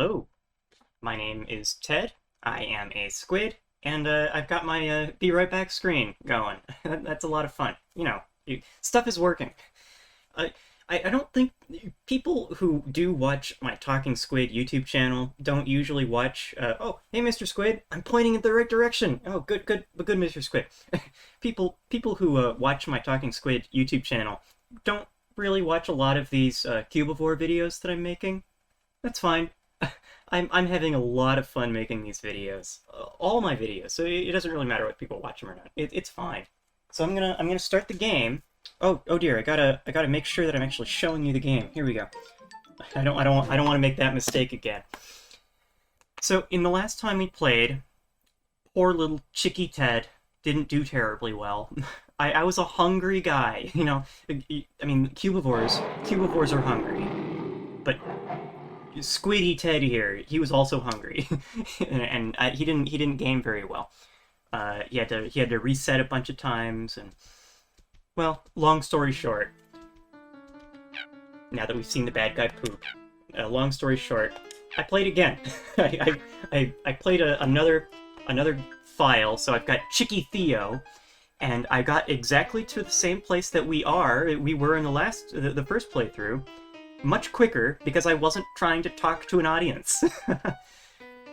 Hello, my name is Ted. I am a squid, and I've got my Be Right Back screen going. That's a lot of fun. Stuff is working. I, I don't think people who do watch my Talking Squid YouTube channel don't usually watch, oh, hey, Mr. Squid, I'm pointing in the right direction. Oh, good, Mr. Squid. People who watch my Talking Squid YouTube channel don't really watch a lot of these Cubivore videos that I'm making. That's fine. I'm having a lot of fun making these videos, all my videos. So it doesn't really matter what people watch them or not. It's fine. So I'm gonna start the game. Oh dear, I gotta make sure that I'm actually showing you the game. Here we go. I don't want to make that mistake again. So in the last time we played, poor little Chicky Ted didn't do terribly well. I was a hungry guy, you know. I mean, cubivores are hungry, but Squiddy Ted here, he was also hungry, and he didn't game very well. He had to reset a bunch of times, and well, long story short, now that we've seen the bad guy poop, long story short, I played again. I played another file, so I've got Chicky Theo, and I got exactly to the same place that we were in the first playthrough. Much quicker, because I wasn't trying to talk to an audience.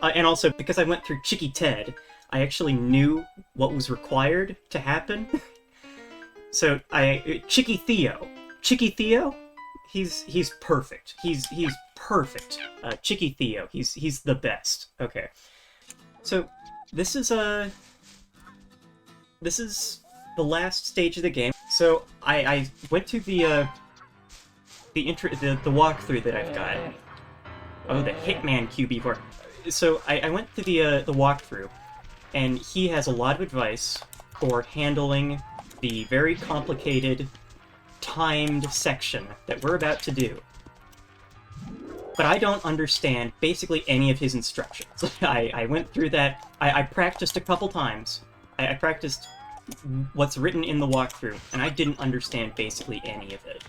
And also, because I went through Chicky Ted, I actually knew what was required to happen. So, Chicky Theo, he's perfect. He's perfect. Chicky Theo, he's the best. Okay. So, this is the last stage of the game. So, I went to the walkthrough that I've got. Oh, the Hitman QB4. So I went to the walkthrough, and he has a lot of advice for handling the very complicated, timed section that we're about to do. But I don't understand basically any of his instructions. I went through that. I practiced a couple times. I practiced what's written in the walkthrough, and I didn't understand basically any of it.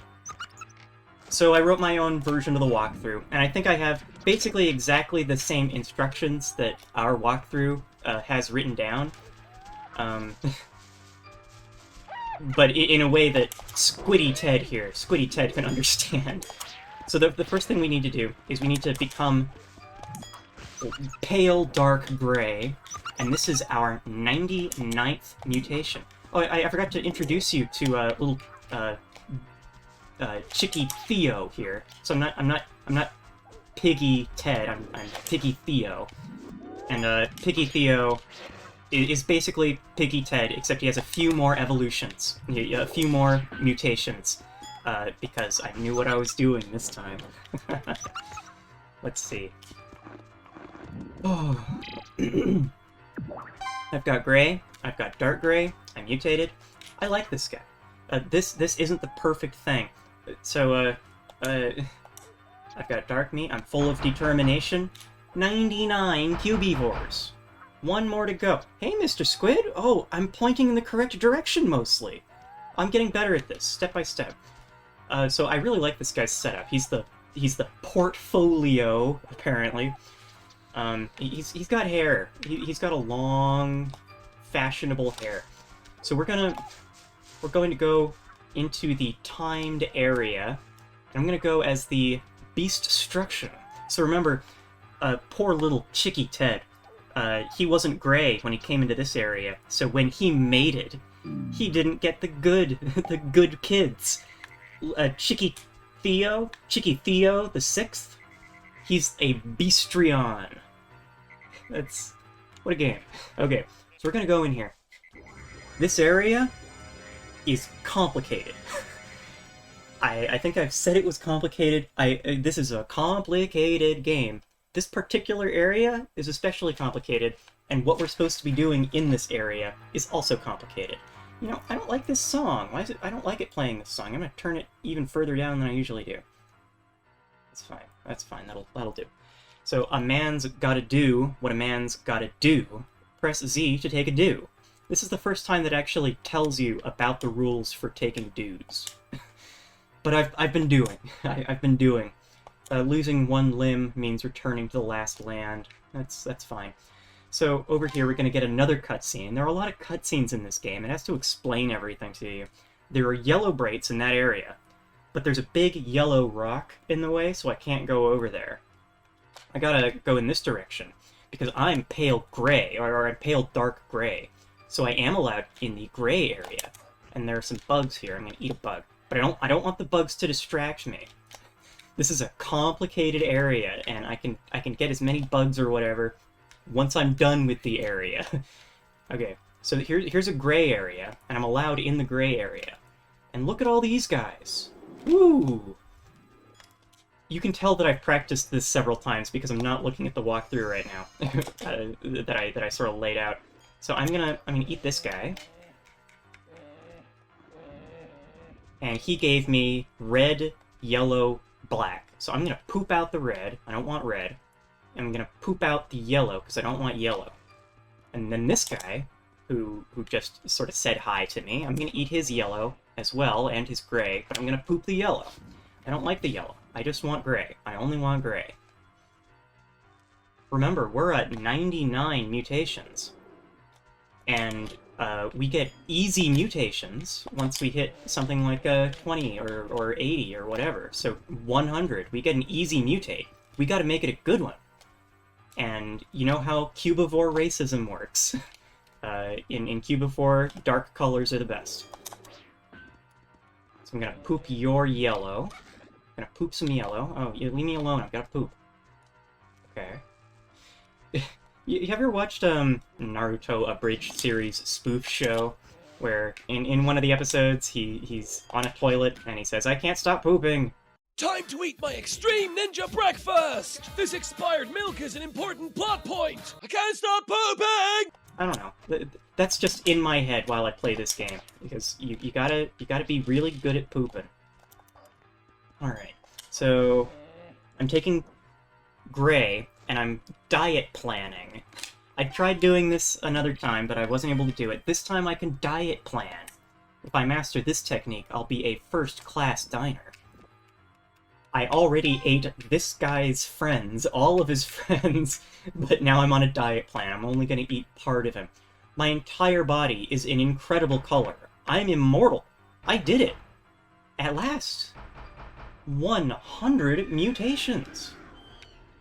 So I wrote my own version of the walkthrough, and I think I have basically exactly the same instructions that our walkthrough has written down. But in a way that Squiddy Ted can understand. So the first thing we need to do is we need to become pale dark gray, and this is our 99th mutation. Oh, I forgot to introduce you to little Chicky Theo here. So I'm not Piggy Ted. I'm Piggy Theo, and Piggy Theo is basically Piggy Ted, except he has a few more evolutions, a few more mutations, because I knew what I was doing this time. Let's see. Oh, I've got gray. I've got dark gray. I'm mutated. I like this guy. This isn't the perfect thing. So, I've got dark meat, I'm full of determination. 99 cubivores. One more to go. Hey, Mr. Squid! Oh, I'm pointing in the correct direction, mostly. I'm getting better at this, step by step. So I really like this guy's setup. He's the portfolio, apparently. He's got hair. He's got a long, fashionable hair. So we're going to go into the timed area. I'm gonna go as the Beaststruction. So remember, poor little Chicky Ted, he wasn't gray when he came into this area, so when he mated, he didn't get the good kids. Chicky Theo the 6th, he's a Beastrion. That's... what a game. Okay, so we're gonna go in here. This area is complicated. I think I've said it was complicated. This is a complicated game. This particular area is especially complicated, and what we're supposed to be doing in this area is also complicated. You know, I don't like this song. Why is it? I don't like it playing this song. I'm gonna turn it even further down than I usually do. That's fine. That's fine. That'll do. So a man's gotta do what a man's gotta do. Press Z to take a do. This is the first time that actually tells you about the rules for taking dudes. But I've been doing. I've been doing. losing one limb means returning to the last land. That's fine. So over here, we're going to get another cutscene. There are a lot of cutscenes in this game. It has to explain everything to you. There are yellow brights in that area, but there's a big yellow rock in the way, so I can't go over there. I gotta go in this direction, because I'm pale gray, or I'm pale dark gray. So I am allowed in the gray area. And there are some bugs here. I'm gonna eat a bug. But I don't want the bugs to distract me. This is a complicated area, and I can get as many bugs or whatever once I'm done with the area. Okay, so here's a gray area, and I'm allowed in the gray area. And look at all these guys. Woo! You can tell that I've practiced this several times because I'm not looking at the walkthrough right now that I sort of laid out. So I'm gonna eat this guy. And he gave me red, yellow, black. So I'm gonna poop out the red. I don't want red. And I'm gonna poop out the yellow because I don't want yellow. And then this guy, who just sort of said hi to me, I'm gonna eat his yellow as well and his gray, but I'm gonna poop the yellow. I don't like the yellow. I just want gray. I only want gray. Remember, we're at 99 mutations. And we get easy mutations once we hit something like 20 or 80 or whatever. So 100, we get an easy mutate. We gotta make it a good one. And you know how cubivore racism works. In cubivore, dark colors are the best. So I'm gonna poop your yellow. I'm gonna poop some yellow. Oh, you leave me alone, I've gotta poop. Okay. You ever watched Naruto Abridged series spoof show, where in one of the episodes he's on a toilet and he says, "I can't stop pooping." Time to eat my extreme ninja breakfast! This expired milk is an important plot point! I can't stop pooping! I don't know. That's just in my head while I play this game, because you gotta be really good at pooping. Alright, so I'm taking gray, and I'm diet planning. I tried doing this another time, but I wasn't able to do it. This time I can diet plan. If I master this technique, I'll be a first-class diner. I already ate this guy's friends, all of his friends, but now I'm on a diet plan. I'm only going to eat part of him. My entire body is in incredible color. I'm immortal. I did it. At last. 100 mutations.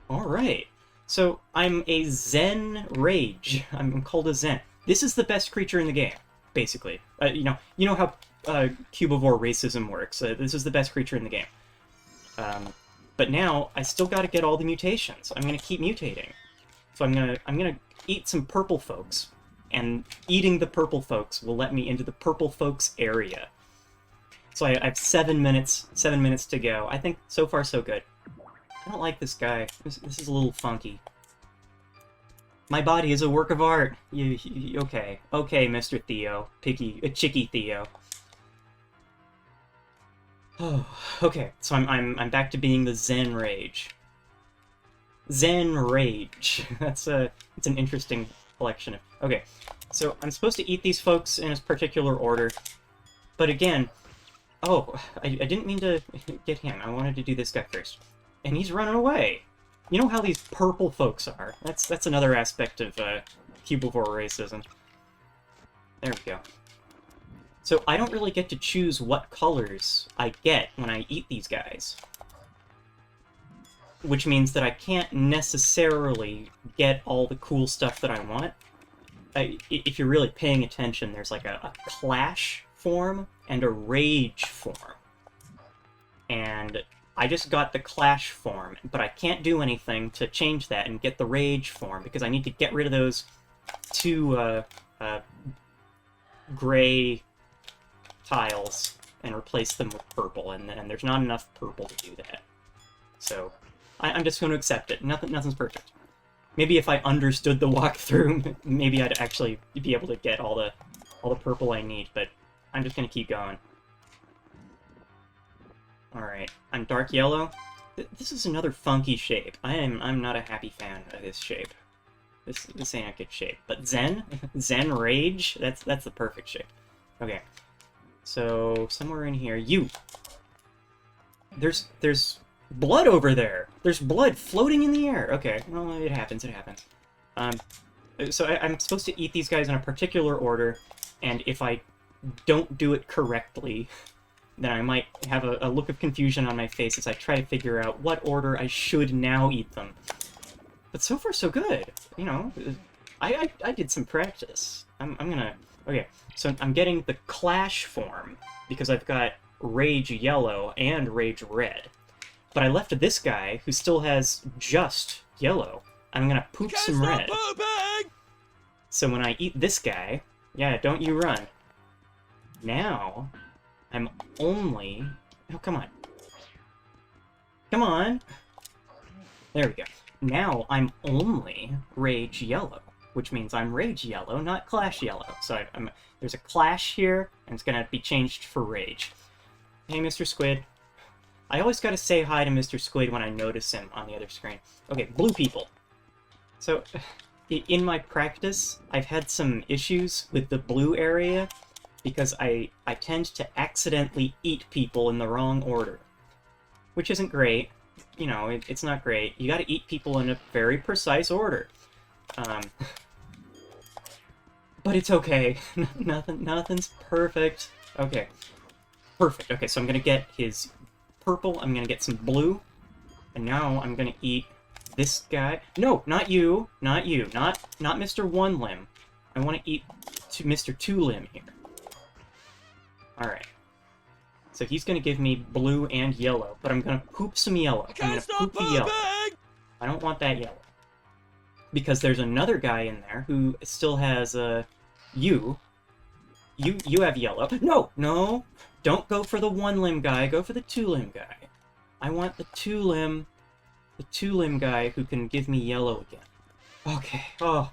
Alright. So, I'm a Zen Rage. I'm called a Zen. This is the best creature in the game, basically. You know how cubivore racism works. This is the best creature in the game. But now, I still gotta get all the mutations. I'm gonna keep mutating. So I'm gonna eat some purple folks, and eating the purple folks will let me into the purple folks area. So I have 7 minutes to go. I think so far so good. I don't like this guy. This is a little funky. My body is a work of art. Okay, Mr. Theo, Chicky Theo. Oh, okay. So I'm back to being the Zen Rage. Zen Rage. It's an interesting collection of. Okay, so I'm supposed to eat these folks in a particular order, but again, I didn't mean to get him. I wanted to do this guy first. And he's running away. You know how these purple folks are. That's another aspect of cubivore racism. There we go. So I don't really get to choose what colors I get when I eat these guys. Which means that I can't necessarily get all the cool stuff that I want. If you're really paying attention, there's like a clash form and a rage form. And I just got the clash form, but I can't do anything to change that and get the rage form, because I need to get rid of those two gray tiles and replace them with purple, and there's not enough purple to do that. So I'm just going to accept it. Nothing's perfect. Maybe if I understood the walkthrough, maybe I'd actually be able to get all the purple I need, but I'm just going to keep going. Alright, I'm dark yellow. This is another funky shape. I'm not a happy fan of this shape. This ain't a good shape. But Zen? Zen Rage? That's the perfect shape. Okay. So, somewhere in here, you! There's blood over there. There's blood floating in the air. Okay, well, it happens, it happens. So I'm supposed to eat these guys in a particular order, and if I don't do it correctly, then I might have a look of confusion on my face as I try to figure out what order I should now eat them. But so far, so good. You know, I did some practice. I'm gonna... Okay, so I'm getting the Clash form, because I've got Rage Yellow and Rage Red. But I left this guy, who still has just Yellow. I'm gonna poop some red. Pooping! So when I eat this guy... Yeah, don't you run. Now, I'm only... Oh, come on. Come on! There we go. Now, I'm only Rage Yellow, which means I'm Rage Yellow, not Clash Yellow. So there's a Clash here, and it's gonna be changed for Rage. Hey, Mr. Squid. I always gotta say hi to Mr. Squid when I notice him on the other screen. Okay, blue people. So, in my practice, I've had some issues with the blue area, because I tend to accidentally eat people in the wrong order. Which isn't great. You know, it's not great. You gotta eat people in a very precise order. But it's okay. Nothing's perfect. Okay. Perfect. Okay, so I'm gonna get his purple, I'm gonna get some blue, and now I'm gonna eat this guy. No, not you. Not you. Not Mr. One Limb. I want to eat Mr. Two Limb here. Alright. So he's gonna give me blue and yellow, but I'm gonna poop some yellow. I'm gonna poop the yellow. I don't want that yellow. Because there's another guy in there who still has you. You have yellow. No! Don't go for the one limb guy, go for the two limb guy. I want the two limb guy who can give me yellow again. Okay, oh.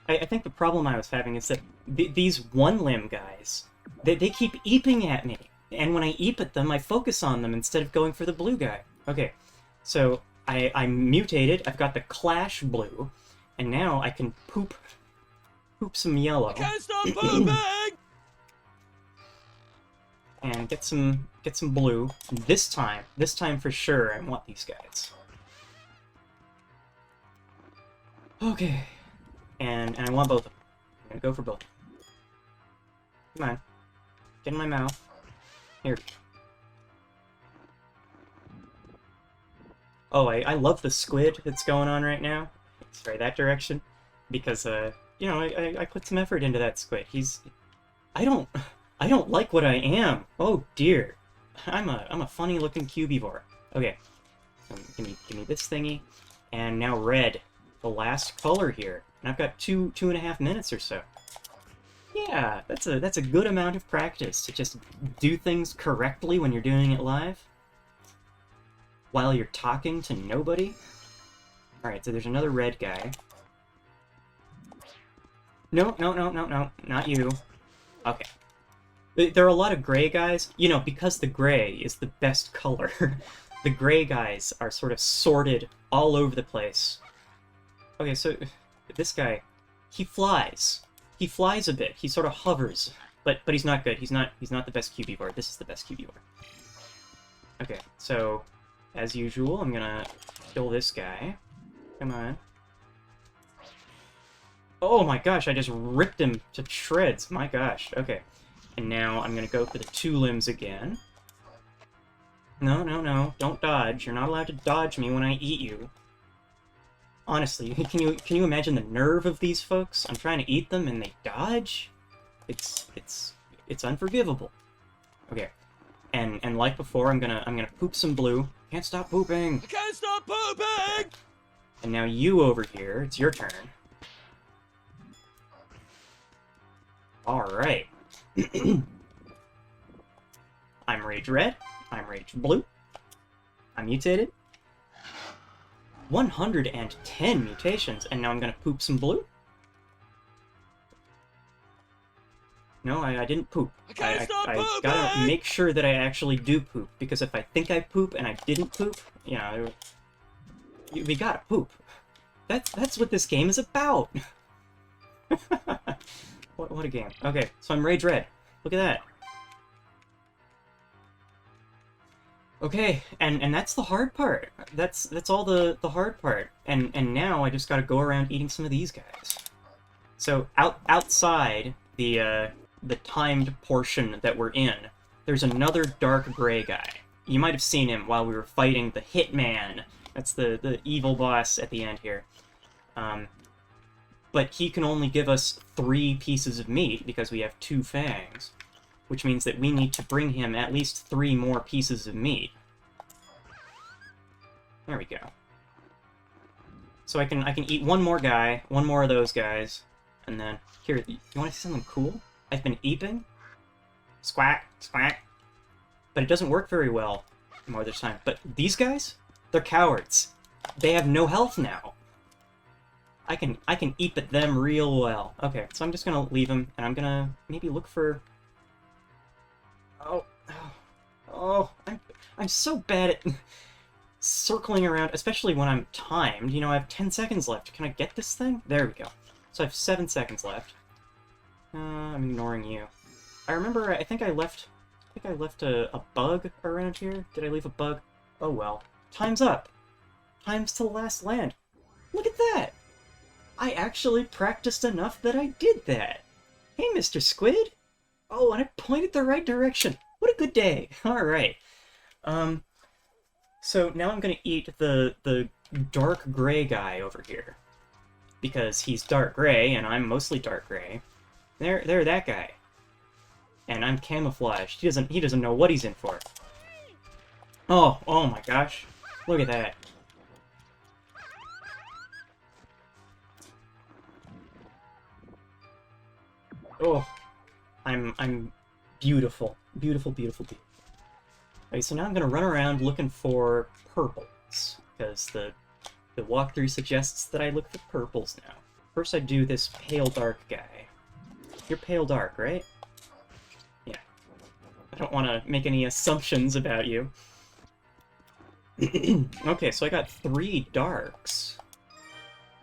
I think the problem I was having is that these one limb guys, they keep eeping at me. And when I eep at them, I focus on them instead of going for the blue guy. Okay, so I'm mutated, I've got the Clash blue, and now I can poop some yellow. I can't stop pooping! And get some blue. This time for sure, I want these guys. Okay. And I want both of them. I'm gonna go for both. Come on. Get in my mouth. Here. Oh, I love the squid that's going on right now. Sorry, that direction. Because, you know, I put some effort into that squid. I don't like what I am. Oh dear. I'm a funny looking cubivore. Okay. Give me this thingy. And now red. The last color here. And I've got two and a half minutes or so. Yeah, that's a good amount of practice to just do things correctly when you're doing it live. While you're talking to nobody. Alright, so there's another red guy. No, not you. Okay. There are a lot of gray guys. You know, because the gray is the best color. The gray guys are sort of sorted all over the place. Okay, so this guy, he flies. He flies a bit. He sort of hovers, but he's not good. He's not the best cubivore. This is the best cubivore. Okay, so as usual, I'm gonna kill this guy. Come on. Oh my gosh, I just ripped him to shreds. My gosh. Okay. And now I'm gonna go for the two limbs again. No. Don't dodge. You're not allowed to dodge me when I eat you. Honestly, can you imagine the nerve of these folks? I'm trying to eat them and they dodge? It's unforgivable. Okay. And like before, I'm gonna poop some blue. Can't stop pooping! I can't stop pooping! And now you over here, it's your turn. Alright. I'm Rage Red. I'm Rage Blue. I'm mutated. 110 mutations, and now I'm gonna poop some blue? No, I didn't poop. I gotta make sure that I actually do poop, because if I think I poop and I didn't poop, you know, we gotta poop. That's what this game is about! What a game. Okay, so I'm Rage Red. Look at that. Okay, and that's the hard part. That's all the hard part. And now I just gotta go around eating some of these guys. So outside the timed portion that we're in, there's another dark gray guy. You might have seen him while we were fighting the Hitman. That's the evil boss at the end here. But he can only give us 3 pieces of meat because we have 2 fangs, which means that we need to bring him at least 3 more pieces of meat. There we go. So I can eat one more guy, one more of those guys, and then here. You want to see something cool? I've been eeping. Squawk, squawk. But it doesn't work very well more of the time. But these guys, they're cowards. They have no health now. I can eep at them real well. Okay, so I'm just gonna leave them, and I'm gonna maybe look for. Oh, I'm so bad at circling around, especially when I'm timed. You know, I have 10 seconds left. Can I get this thing? There we go. So I have 7 seconds left. I'm ignoring you. I remember. I think I left a bug around here. Did I leave a bug? Oh well. Time's up. Time's to the last land. Look at that! I actually practiced enough that I did that. Hey, Mr. Squid! Oh, and I pointed the right direction. What a good day. Alright. So now I'm gonna eat the dark gray guy over here. Because he's dark gray, and I'm mostly dark gray. There, that guy. And I'm camouflaged. He doesn't know what he's in for. Oh my gosh. Look at that. Oh, I'm beautiful. Beautiful, beautiful, beautiful. Okay, so now I'm gonna run around looking for purples, because the walkthrough suggests that I look for purples now. First I do this pale dark guy. You're pale dark, right? Yeah. I don't want to make any assumptions about you. Okay, so I got 3 darks.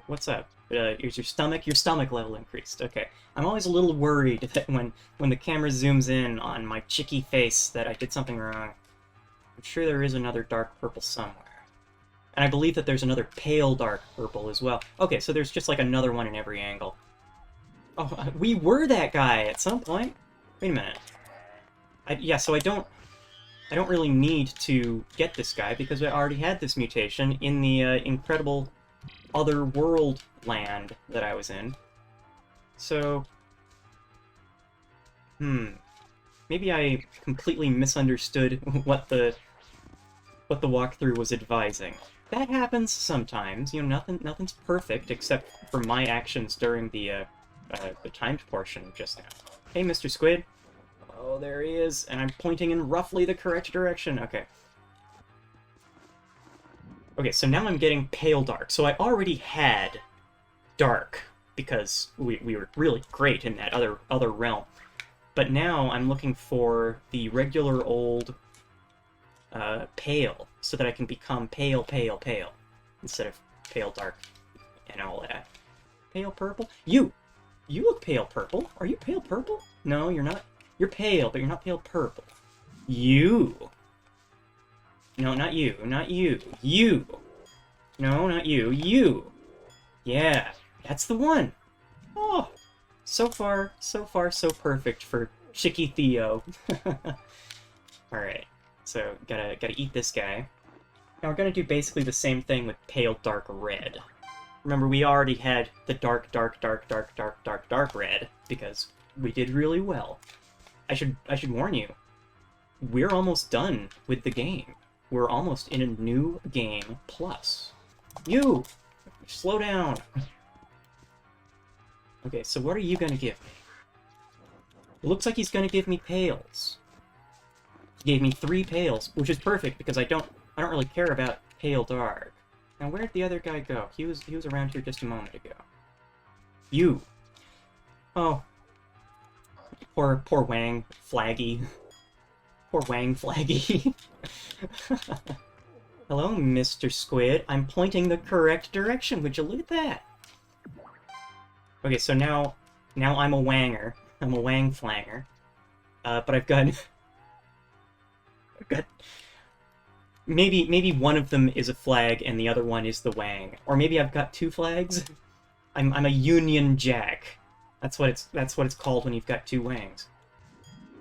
What's up? Is your stomach level increased? Okay. I'm always a little worried that when the camera zooms in on my chicky face that I did something wrong. I'm sure there is another dark purple somewhere. And I believe that there's another pale dark purple as well. Okay, so there's just like another one in every angle. Oh, we were that guy at some point. Wait a minute. Yeah, so I don't really need to get this guy because I already had this mutation in the incredible other world land that I was in. So, maybe I completely misunderstood what the walkthrough was advising. That happens sometimes. You know, nothing's perfect except for my actions during the timed portion just now. Hey, Mr. Squid. Oh, there he is, and I'm pointing in roughly the correct direction. Okay. Okay, so now I'm getting pale dark. So I already had dark because we were really great in that other realm. But now I'm looking for the regular old pale, so that I can become pale instead of pale dark and all that. Pale purple? You look pale purple. Are you pale purple? No, you're not. You're pale, but you're not pale purple. You. No, not you. Not you. You. No, not you. You. Yeah, that's the one. Oh, so far, so perfect for Chicky Theo. Alright, so gotta eat this guy. Now we're gonna do basically the same thing with pale dark red. Remember, we already had the dark red, because we did really well. I should warn you, we're almost done with the game. We're almost in a new game plus. You! Slow down! Okay, so what are you gonna give me? It looks like he's gonna give me pales. He gave me 3 pales, which is perfect because I don't really care about pale dark. Now where'd the other guy go? He was around here just a moment ago. You! Oh. Poor Wang Flaggy. Poor Wang Flaggy. Hello, Mr. Squid. I'm pointing the correct direction. Would you look at that? Okay, so now I'm a Wanger. I'm a Wang Flanger. But I've got maybe one of them is a flag and the other one is the wang. Or maybe I've got two flags. I'm a Union Jack. That's what it's called when you've got two wangs.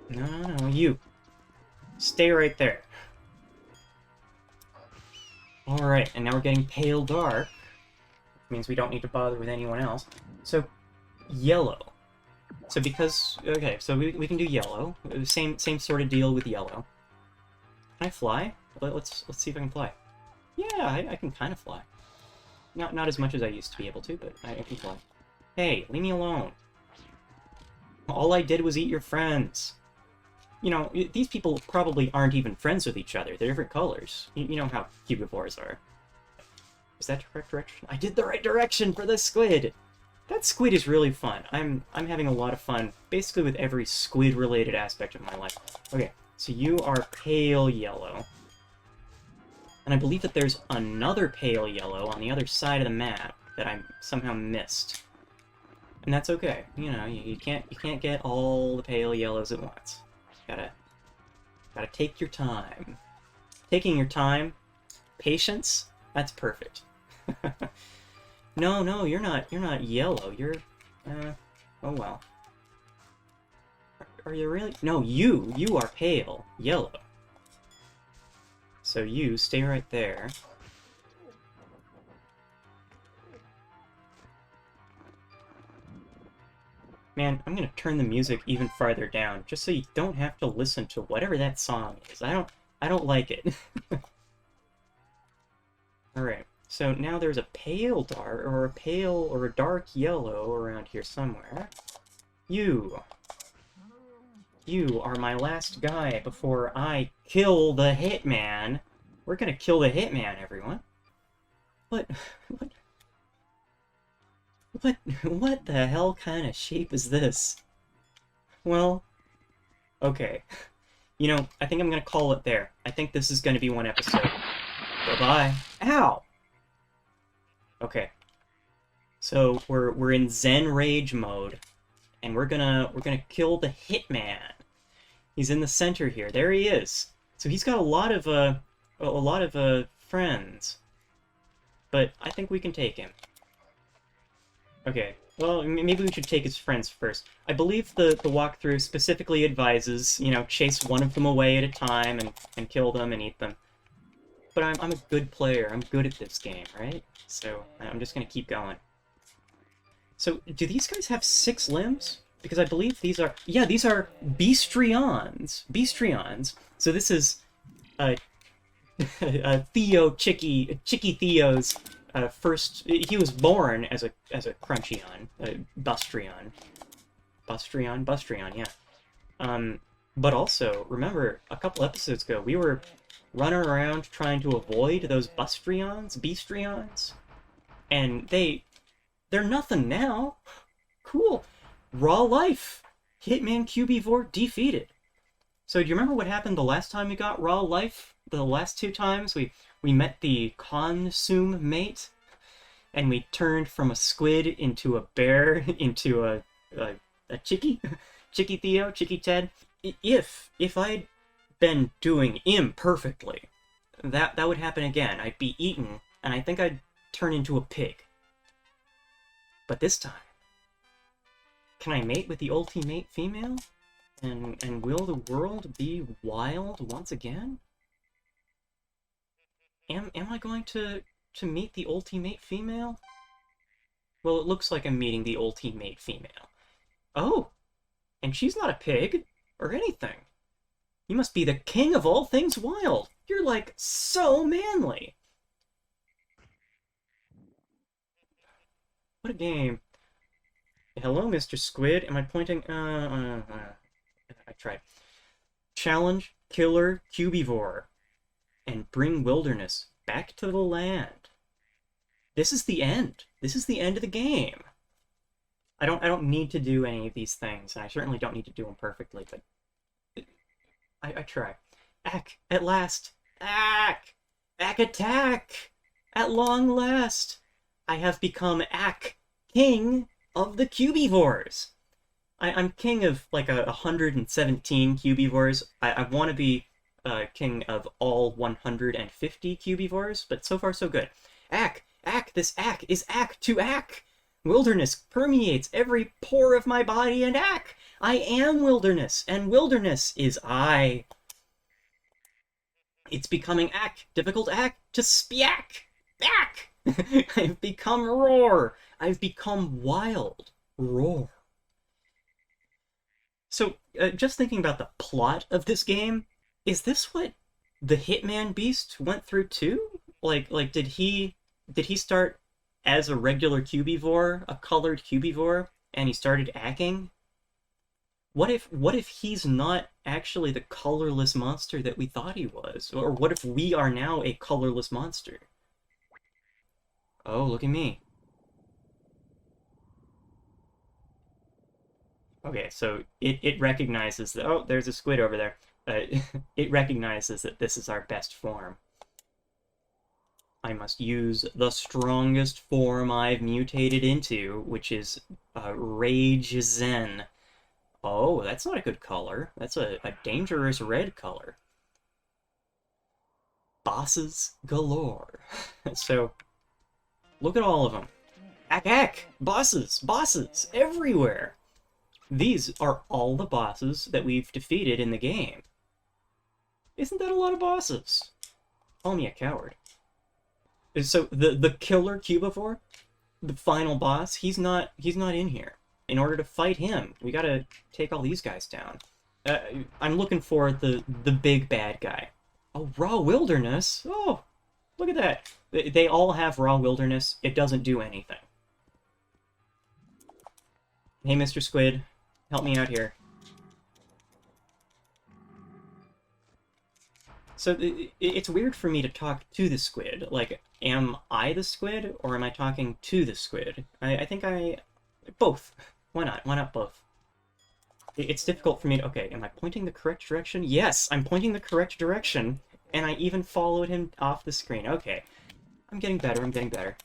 No, you. Stay right there. Alright, and now we're getting pale dark. Which means we don't need to bother with anyone else. So, yellow. So because... Okay, so we can do yellow. Same sort of deal with yellow. Can I fly? Let's see if I can fly. Yeah, I can kind of fly. Not as much as I used to be able to, but I can fly. Hey, leave me alone. All I did was eat your friends. You know, these people probably aren't even friends with each other. They're different colors. You know how cubivores are. Is that the correct direction? I did the right direction for the squid! That squid is really fun. I'm having a lot of fun, basically with every squid-related aspect of my life. Okay, so you are pale yellow. And I believe that there's another pale yellow on the other side of the map that I somehow missed. And that's okay. You know, you can't get all the pale yellows at once. Gotta take your time. Taking your time, patience, that's perfect. No, you're not yellow. You're, oh well. Are you really? No, you are pale yellow. So you stay right there. Man, I'm gonna turn the music even farther down, just so you don't have to listen to whatever that song is. I don't like it. Alright, so now there's a pale dark, or a dark yellow around here somewhere. You are my last guy before I kill the Hitman. We're gonna kill the Hitman, everyone. What the hell kind of shape is this? Well, okay. You know, I think I'm gonna call it there. I think this is gonna be one episode. Bye-bye. Ow! Okay. So, we're in Zen Rage mode, and we're gonna kill the Hitman. He's in the center here. There he is. So he's got a lot of friends. But I think we can take him. Okay, well, maybe we should take his friends first. I believe the walkthrough specifically advises, you know, chase one of them away at a time and kill them and eat them. But I'm a good player. I'm good at this game, right? So I'm just gonna keep going. So, do these guys have 6 limbs? Because I believe these are... Yeah, these are Beastrions. Beastrions. So this is Theo Chicky Theo's first... He was born as a Crunchion, Bustrion. Bustrion, yeah. But also, remember, a couple episodes ago, we were running around trying to avoid those Beastrions, and they're nothing now. Cool. Raw life. Hitman Cubivore defeated. So do you remember what happened the last time we got raw life? The last 2 times we met the consume mate, and we turned from a squid into a bear into a Chicky Theo, Chicky Ted. If I'd been doing imperfectly, that would happen again. I'd be eaten, and I think I'd turn into a pig. But this time, can I mate with the ultimate female? And will the world be wild once again? Am I going to meet the ultimate female? Well, it looks like I'm meeting the ultimate female. Oh! And she's not a pig, or anything. You must be the king of all things wild. You're, like, so manly. What a game. Hello, Mr. Squid. Am I pointing? I tried. Challenge Killer Cubivore. And bring wilderness back to the land. This is the end. This is the end of the game. I don't need to do any of these things, and I certainly don't need to do them perfectly, but I try. Ack, at last. Ack! Ack attack! At long last, I have become Ack, king of the Cubivores. I'm king of like 117 Cubivores. I want to be king of all 150 cubivores, but so far so good. Ack! Ack! This Ack is Ack to Ack! Wilderness permeates every pore of my body, and Ack! I am wilderness, and wilderness is I. It's becoming Ack, difficult Ack, to spiack! Ack! I've become roar! I've become wild. Roar. So, just thinking about the plot of this game, is this what the Hitman Beast went through too? Like did he start as a regular cubivore, a colored cubivore, and he started acting? What if he's not actually the colorless monster that we thought he was? Or what if we are now a colorless monster? Oh, look at me. Okay, so it recognizes that, oh, there's a squid over there. It recognizes that this is our best form. I must use the strongest form I've mutated into, which is Rage Zen. Oh, that's not a good color. That's a dangerous red color. Bosses galore. So, look at all of them. Ack, ack! Bosses everywhere! These are all the bosses that we've defeated in the game. Isn't that a lot of bosses? Call me a coward. So the killer Cubivore, the final boss, he's not in here. In order to fight him, we gotta take all these guys down. I'm looking for the big bad guy. Oh, Raw Wilderness. Oh, look at that. They all have Raw Wilderness. It doesn't do anything. Hey, Mr. Squid, help me out here. So it's weird for me to talk to the squid. Like, am I the squid, or am I talking to the squid? I think both. Why not? Why not both? It's difficult for me to... Okay, am I pointing the correct direction? Yes, I'm pointing the correct direction, and I even followed him off the screen. Okay. I'm getting better, I'm getting better.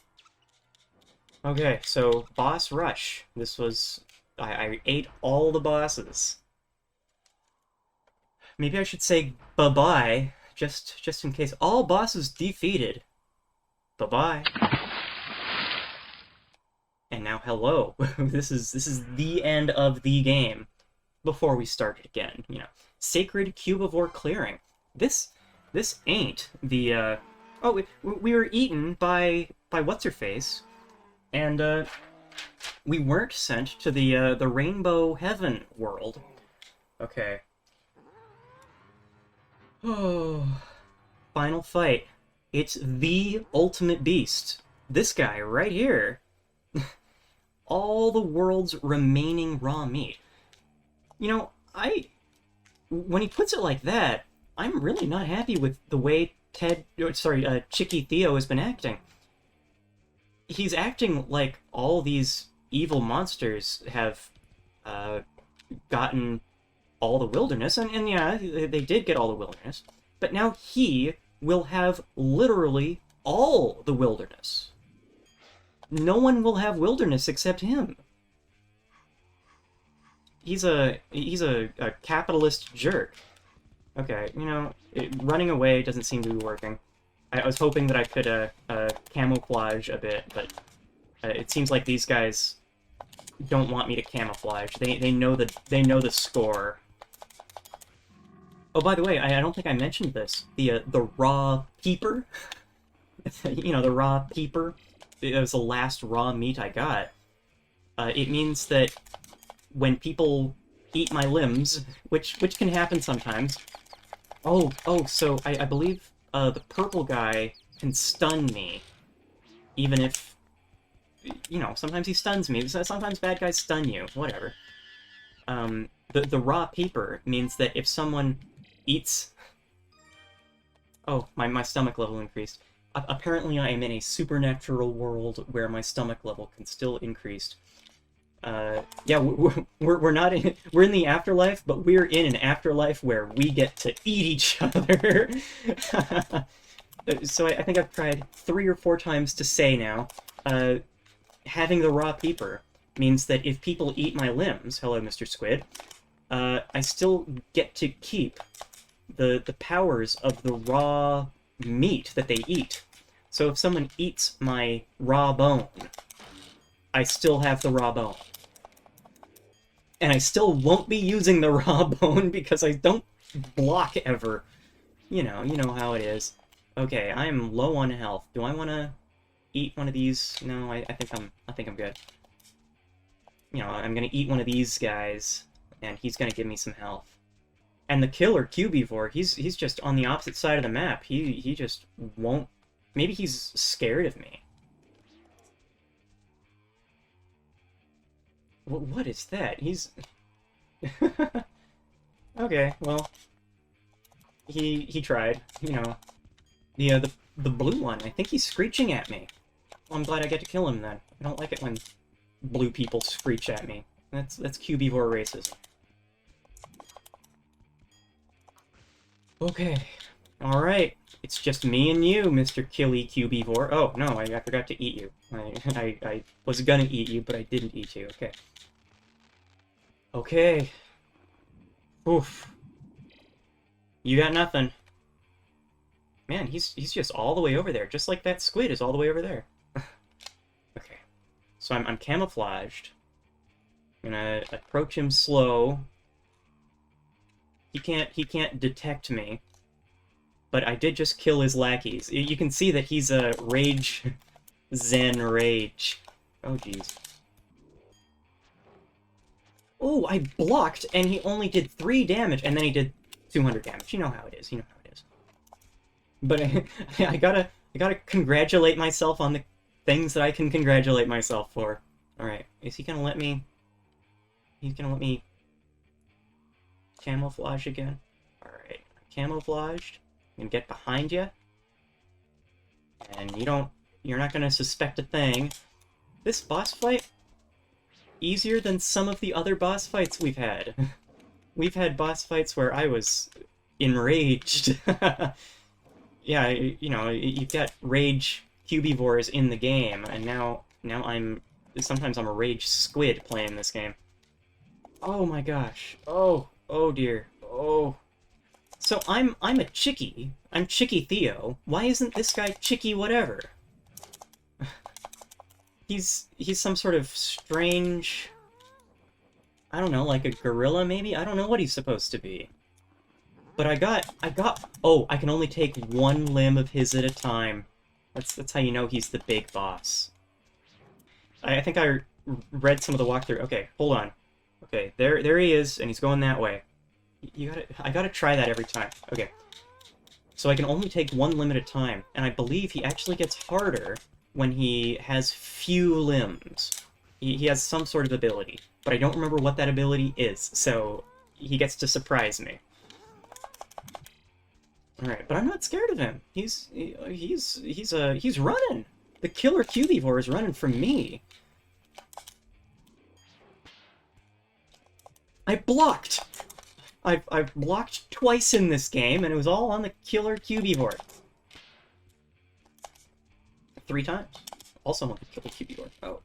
Okay, so, boss rush. This was... I ate all the bosses. Maybe I should say bye-bye, just in case. All bosses defeated. Bye-bye. And now hello. This is the end of the game. Before we start it again, you know. Sacred Cubivore Clearing. This ain't the oh, we were eaten by what's-her-face, and we weren't sent to the Rainbow Heaven world. Okay. Oh, final fight. It's the ultimate beast. This guy right here. All the world's remaining raw meat. You know, when he puts it like that, I'm really not happy with the way Chicky Theo has been acting. He's acting like all these evil monsters have gotten all the wilderness, and yeah, they did get all the wilderness, but now he will have literally all the wilderness. No one will have wilderness except him. He's a capitalist jerk. Okay, you know, running away doesn't seem to be working. I was hoping that I could camouflage a bit, but it seems like these guys don't want me to camouflage. They know the score. Oh, by the way, I don't think I mentioned this. The raw peeper. You know, the raw peeper. It was the last raw meat I got. It means that when people eat my limbs, which can happen sometimes. Oh, so I believe the purple guy can stun me, even if, you know, sometimes he stuns me. Sometimes bad guys stun you. Whatever. The raw peeper means that if someone eats... Oh, my stomach level increased. Apparently I am in a supernatural world where my stomach level can still increase. Yeah, we're not in... We're in the afterlife, but we're in an afterlife where we get to eat each other. So I think I've tried 3 or 4 times to say now, having the raw peeper means that if people eat my limbs, hello Mr. Squid, I still get to keep the powers of the raw meat that they eat. So if someone eats my raw bone, I still have the raw bone. And I still won't be using the raw bone because I don't block ever. You know how it is. Okay, I am low on health. Do I want to eat one of these? No, I think I'm good. You know, I'm gonna eat one of these guys, and he's gonna give me some health. And the killer Cubivore, he's just on the opposite side of the map. He just won't. Maybe he's scared of me. What is that? He's... Okay, well... He tried, you know. The blue one, I think he's screeching at me. Well, I'm glad I get to kill him then. I don't like it when blue people screech at me. That's Cubivore racism. Okay. Alright. It's just me and you, Mr. Killy Cubivore. Oh, no, I forgot to eat you. I was gonna eat you, but I didn't eat you. Okay. Okay. Oof. You got nothing. Man, he's just all the way over there, just like that squid is all the way over there. Okay. So I'm camouflaged. I'm gonna approach him slow. He can't detect me. But I did just kill his lackeys. You can see that he's a rage Zen rage. Oh jeez. Oh, I blocked and he only did 3 damage and then he did 200 damage. You know how it is. You know how it is. But I gotta congratulate myself on the things that I can congratulate myself for. Alright, is he gonna let me... He's gonna let me... camouflage again? Alright, camouflaged. I'm gonna get behind you. And you're not gonna suspect a thing. This boss fight... easier than some of the other boss fights we've had. We've had boss fights where I was enraged. Yeah, you know, you've got rage Cubivores in the game, and now sometimes I'm a rage squid playing this game. Oh my gosh. Oh dear. Oh. So I'm a Chicky. I'm Chicky Theo. Why isn't this guy Chicky whatever? He's some sort of strange... I don't know, like a gorilla maybe? I don't know what he's supposed to be. But I got... Oh, I can only take 1 limb of his at a time. That's how you know he's the big boss. I think I read some of the walkthrough. Okay, hold on. Okay, there he is, and he's going that way. I gotta try that every time. Okay. So I can only take 1 limb at a time, and I believe he actually gets harder when he has few limbs. He has some sort of ability, but I don't remember what that ability is, so he gets to surprise me. Alright, but I'm not scared of him. He's running! The killer Cubivore is running from me. I blocked! I've blocked twice in this game, and it was all on the killer Cubivore. 3 times. Also on the killer Cubivore. Oh.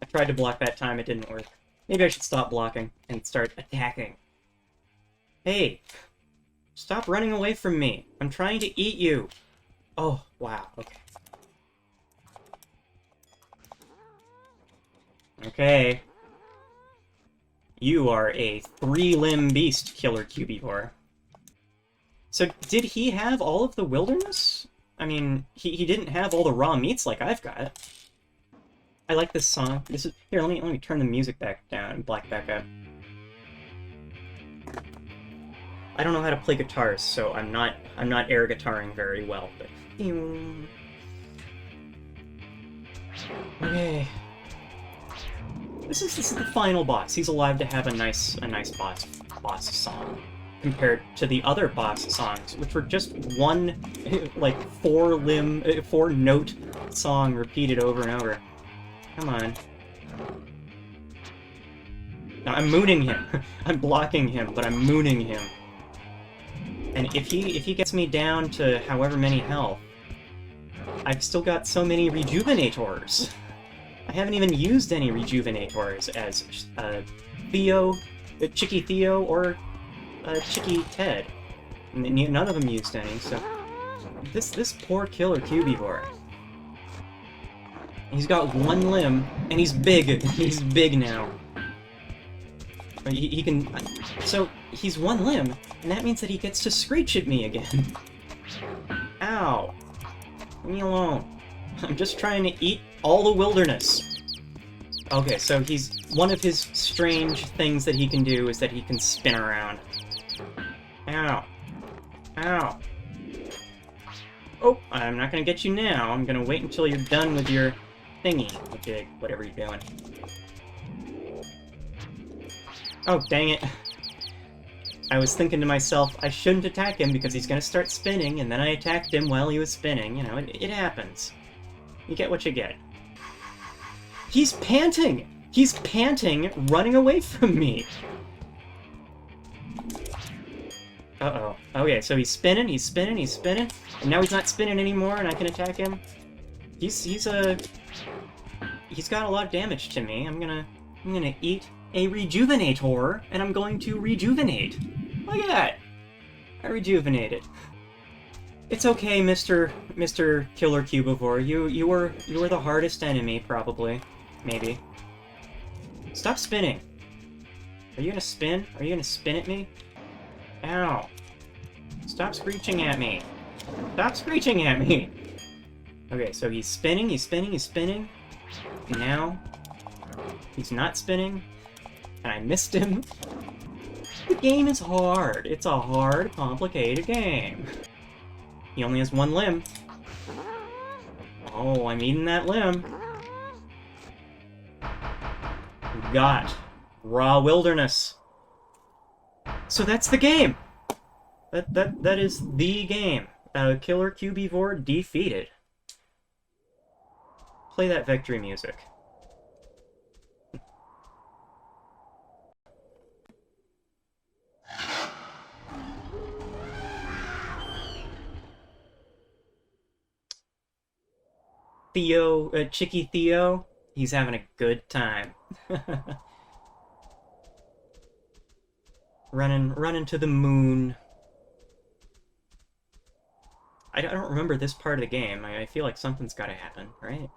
I tried to block that time, it didn't work. Maybe I should stop blocking and start attacking. Hey! Stop running away from me. I'm trying to eat you. Oh, wow. Okay. Okay. You are a 3-limb beast, killer Cubivore. So, did he have all of the wilderness? I mean, he didn't have all the raw meats like I've got. I like this song. This is here. Let me turn the music back down and back up. I don't know how to play guitars, so I'm not air guitaring very well. But okay, this is the final boss. He's allowed to have a nice boss song compared to the other boss songs, which were just one like 4-note song repeated over and over. Come on. Now, I'm mooning him. I'm blocking him, but I'm mooning him. And if he gets me down to however many health, I've still got so many rejuvenators. I haven't even used any rejuvenators as Chicky Theo or Chicky Ted. None of them used any, so... This poor killer Cubivore. He's got one limb, and he's big. He's big now. He can... So, he's one limb, and that means that he gets to screech at me again. Ow. Leave me alone. I'm just trying to eat all the wilderness. Okay, so one of his strange things that he can do is that he can spin around. Ow. Ow. Oh, I'm not gonna get you now. I'm gonna wait until you're done with your thingy. Okay, whatever you're doing. Oh, dang it. I was thinking to myself, I shouldn't attack him because he's gonna start spinning, and then I attacked him while he was spinning. You know, it happens. You get what you get. He's panting! He's panting, running away from me! Uh-oh. Okay, so he's spinning, and now he's not spinning anymore, and I can attack him. He's got a lot of damage to me. I'm gonna eat a Rejuvenator, and I'm going to rejuvenate. Look at that! I rejuvenated. It's okay, Mr. Killer Cubivore. You were the hardest enemy, probably. Maybe. Stop spinning. Are you gonna spin? Are you gonna spin at me? Ow. Stop screeching at me. Stop screeching at me! Okay, so he's spinning. And now, he's not spinning. And I missed him. The game is hard. It's a hard, complicated game. He only has one limb. Oh, I'm eating that limb. Got raw wilderness. So that's the game. That is the game. Killer Cubivore defeated. Play that victory music. Theo, Chicky Theo, he's having a good time. running to the moon. I don't remember this part of the game. I feel like something's gotta happen, right?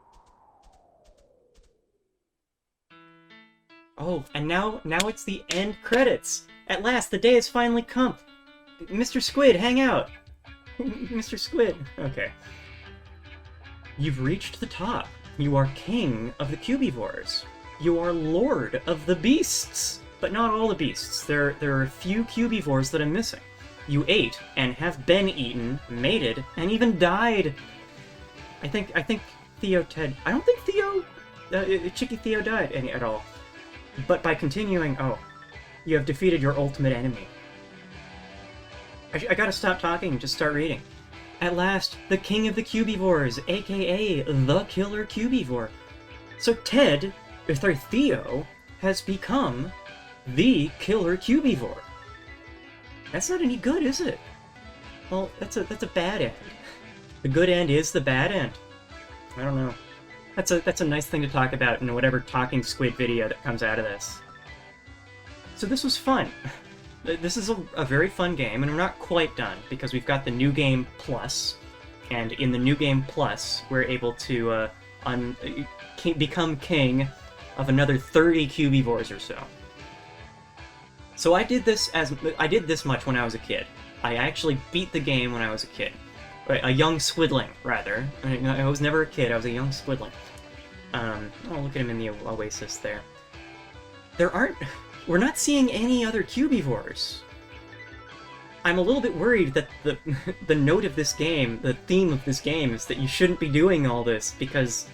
Oh, and now it's the end credits! At last, the day has finally come! Mr. Squid, hang out! Mr. Squid, okay. You've reached the top. You are king of the Cubivores. You are lord of the beasts. But not all the beasts. There are a few Cubivores that I'm missing. You ate, and have been eaten, mated, and even died. I think Theo Ted... I don't think Chicky Theo died at all. But by continuing, oh, you have defeated your ultimate enemy. I gotta stop talking and just start reading. At last, the king of the Cubivores, aka the Killer Cubivore. So Theo, has become the Killer Cubivore. That's not any good, is it? Well, that's a bad end. The good end is the bad end. I don't know. That's a nice thing to talk about in whatever Talking Squid video that comes out of this. So this was fun. This is a very fun game, and we're not quite done, because we've got the New Game Plus, and in the New Game Plus, we're able to become king of another 30 Cubivores or so. So I did this much when I was a kid. I actually beat the game when I was a kid. A young squidling, rather. I was never a kid, I was a young squidling. Oh, look at him in the oasis there. We're not seeing any other Cubivores. I'm a little bit worried that the note of this game, the theme of this game, is that you shouldn't be doing all this, because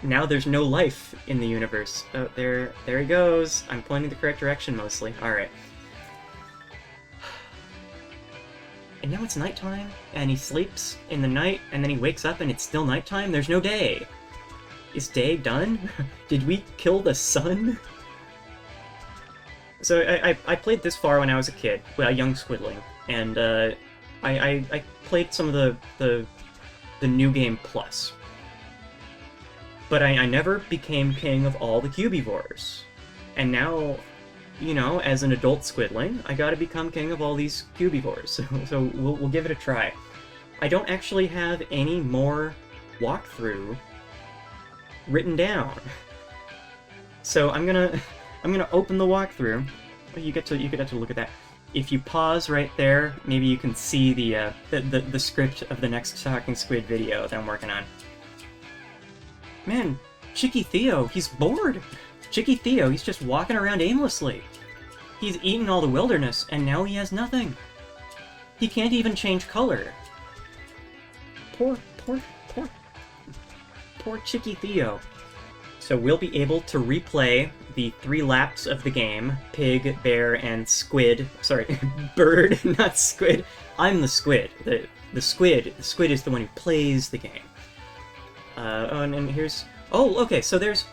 now there's no life in the universe. Oh, there he goes. I'm pointing the correct direction, mostly. Alright. And now it's nighttime, and he sleeps in the night, and then he wakes up and it's still nighttime? There's no day! Is day done? Did we kill the sun? So I played this far when I was a kid, a young squidling, and I played some of the New Game Plus. But I never became king of all the Cubivores. And now you know, as an adult squidling, I gotta become king of all these cubivores. So we'll give it a try. I don't actually have any more walkthrough written down. So I'm gonna open the walkthrough. You get to look at that. If you pause right there, maybe you can see the script of the next Talking Squid video that I'm working on. Man, Chicky Theo, he's bored. Chicky Theo, he's just walking around aimlessly. He's eaten all the wilderness, and now he has nothing. He can't even change color. Poor Chicky Theo. So we'll be able to replay the 3 laps of the game. Pig, bear, and squid. Sorry, bird, not squid. I'm the squid. The squid is the one who plays the game. And here's... Oh, okay, so there's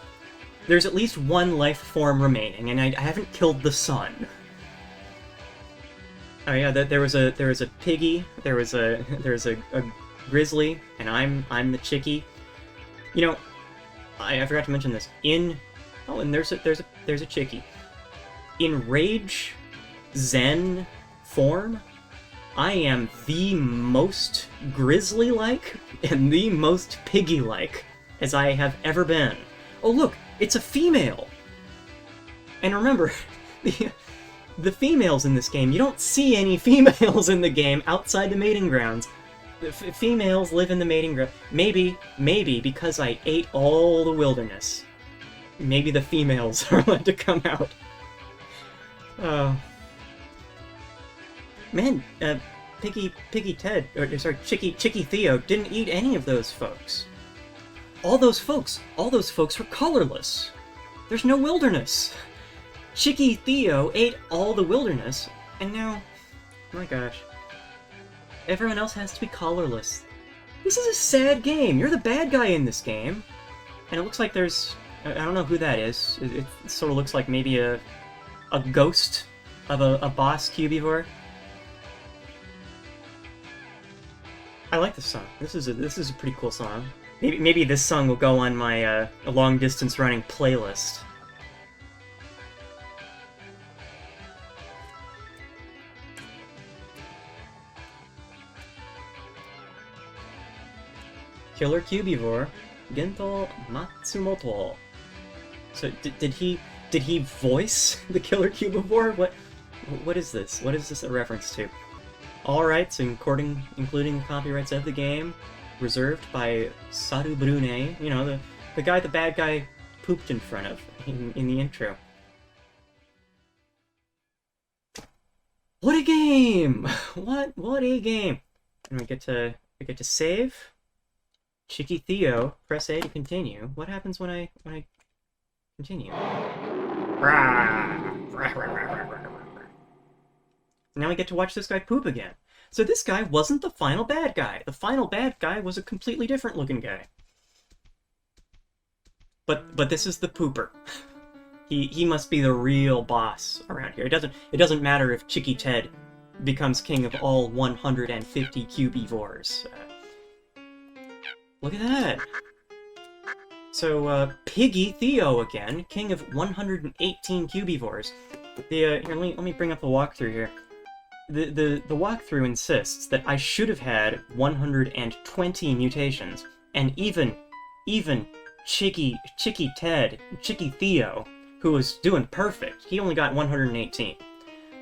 at least one life form remaining, and I haven't killed the sun. Oh yeah, there was a piggy, there was a grizzly, and I'm the chickie. You know, I forgot to mention this. And there's a chickie. In Rage Zen form, I am the most grizzly-like and the most piggy-like as I have ever been. Oh look, it's a female! And remember, the females in this game, you don't see any females in the game outside the mating grounds. The females live in the mating ground. Maybe because I ate all the wilderness, maybe the females are allowed to come out. Man, Piggy Ted, or sorry, Chicky Theo didn't eat any of those folks. All those folks were colorless. There's no wilderness. Chicky Theo ate all the wilderness, and now, oh my gosh, everyone else has to be colorless. This is a sad game. You're the bad guy in this game. And it looks like there's, I don't know who that is. It sort of looks like maybe a ghost of a boss cubivore. I like this song. This is a pretty cool song. Maybe this song will go on my long distance running playlist. Killer Cubivore, Gento Matsumoto. So did he voice the Killer Cubivore? What is this? What is this a reference to? All rights, including copyrights of the game, reserved by Saru Brune. You know, the guy the bad guy pooped in front of in the intro. What a game! What a game! And we get to save. Chicky Theo, press A to continue. What happens when I continue? Now we get to watch this guy poop again. So this guy wasn't the final bad guy. The final bad guy was a completely different looking guy. But this is the pooper. He must be the real boss around here. It doesn't matter if Chicky Ted becomes king of all 150 cubivores. Look at that! So, Piggy Theo again, king of 118 cubivores. Here, let me bring up the walkthrough here. The walkthrough insists that I should have had 120 mutations, and even Chicky Ted, Chicky Theo, who was doing perfect, he only got 118.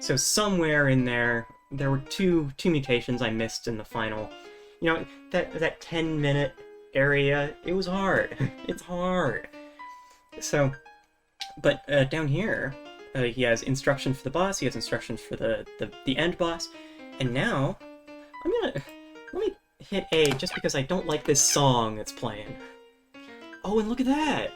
So somewhere in there were two mutations I missed in the final. You know, that 10-minute area, it was hard. It's hard. So, but down here, he has instructions for the boss, he has instructions for the end boss, and now, let me hit A just because I don't like this song that's playing. Oh, and look at that!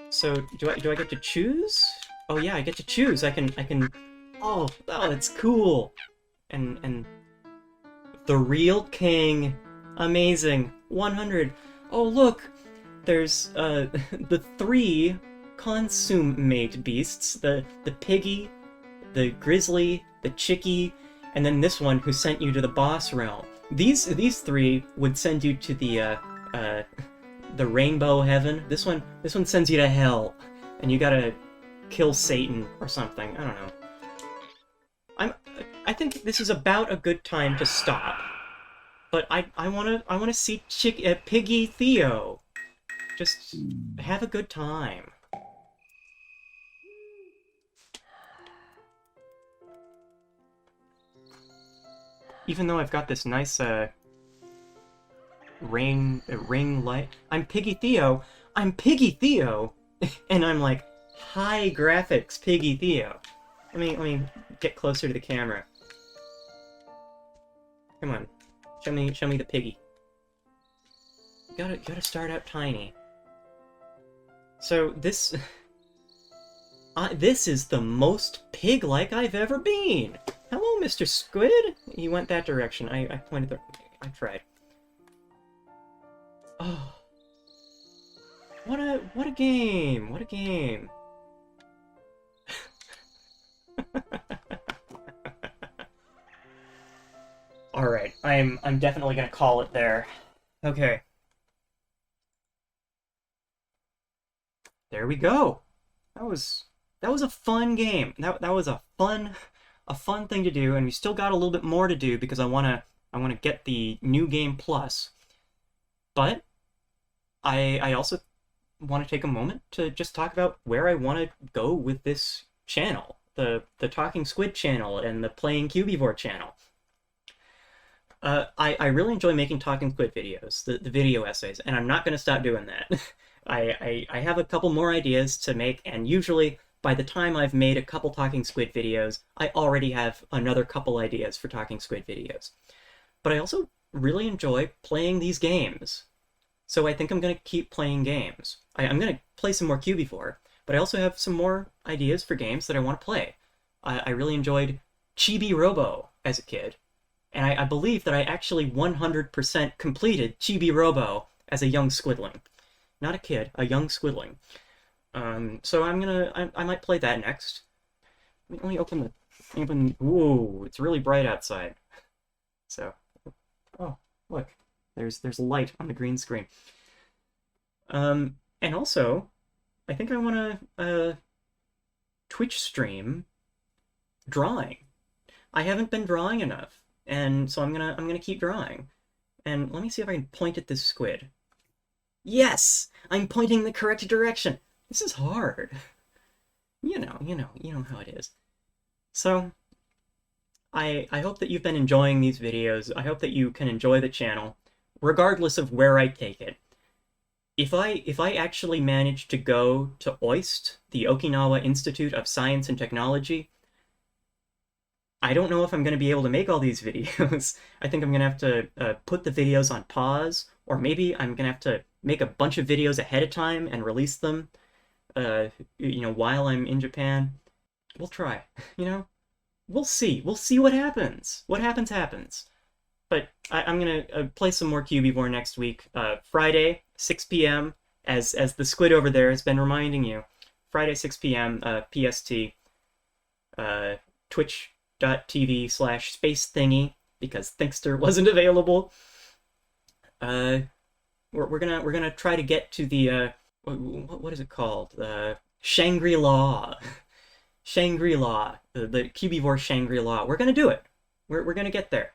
So, do I get to choose? Oh yeah, I get to choose. I can. Oh, that's cool. And the real king, amazing. 100. Oh look, there's the 3 consummate beasts: the piggy, the grizzly, the chickie, and then this one who sent you to the boss realm. These 3 would send you to the rainbow heaven. This one sends you to hell, and you gotta kill Satan or something. I don't know. I think this is about a good time to stop. But I wanna see Piggy Theo. Just have a good time. Even though I've got this nice ring light, I'm Piggy Theo, and I'm like high graphics Piggy Theo. Let me get closer to the camera. Come on, show me the piggy. You gotta start out tiny. So this is the most pig-like I've ever been. Hello, Mr. Squid. He went that direction. I pointed the. I tried. Oh, what a game! What a game! All right, I'm definitely gonna call it there. Okay. There we go. That was a fun game. That was a fun thing to do, and we still got a little bit more to do because I wanna get the new game plus. But I also want to take a moment to just talk about where I want to go with this channel, the Talking Squid channel and the Playing Cubivore channel. I really enjoy making Talking Squid videos, the video essays, and I'm not going to stop doing that. I have a couple more ideas to make, and usually by the time I've made a couple Talking Squid videos, I already have another couple ideas for Talking Squid videos. But I also really enjoy playing these games. So I think I'm going to keep playing games. I'm going to play some more Cubivore, but I also have some more ideas for games that I want to play. I really enjoyed Chibi Robo as a kid, and I believe that I actually 100% completed Chibi Robo as a young squidling. Not a kid, a young squidling. So I might play that next. Let me open the... Ooh, it's really bright outside. So, oh, look. There's light on the green screen. And also, I think I want to Twitch stream drawing. I haven't been drawing enough, and so I'm gonna keep drawing. And let me see if I can point at this squid. Yes, I'm pointing the correct direction. This is hard. You know how it is. So, I hope that you've been enjoying these videos. I hope that you can enjoy the channel, regardless of where I take it. If I actually manage to go to OIST, the Okinawa Institute of Science and Technology, I don't know if I'm going to be able to make all these videos. I think I'm going to have to put the videos on pause, or maybe I'm going to have to make a bunch of videos ahead of time and release them, while I'm in Japan. We'll try, We'll see. We'll see what happens. What happens, happens. But I'm going to play some more Cubivore next week. Friday, 6 p.m., as the squid over there has been reminding you. Friday, 6 p.m., PST, twitch.tv/spacethingy, because Thinkster wasn't available. We're gonna try to get to the, what is it called? Shangri-La. Shangri-La. The Cubivore Shangri-La. We're gonna do it. We're gonna get there.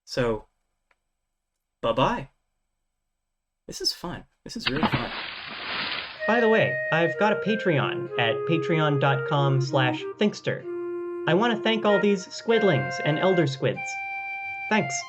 So, bye-bye. This is fun. This is really fun. By the way, I've got a Patreon at patreon.com/Thinkster. I want to thank all these squidlings and elder squids. Thanks.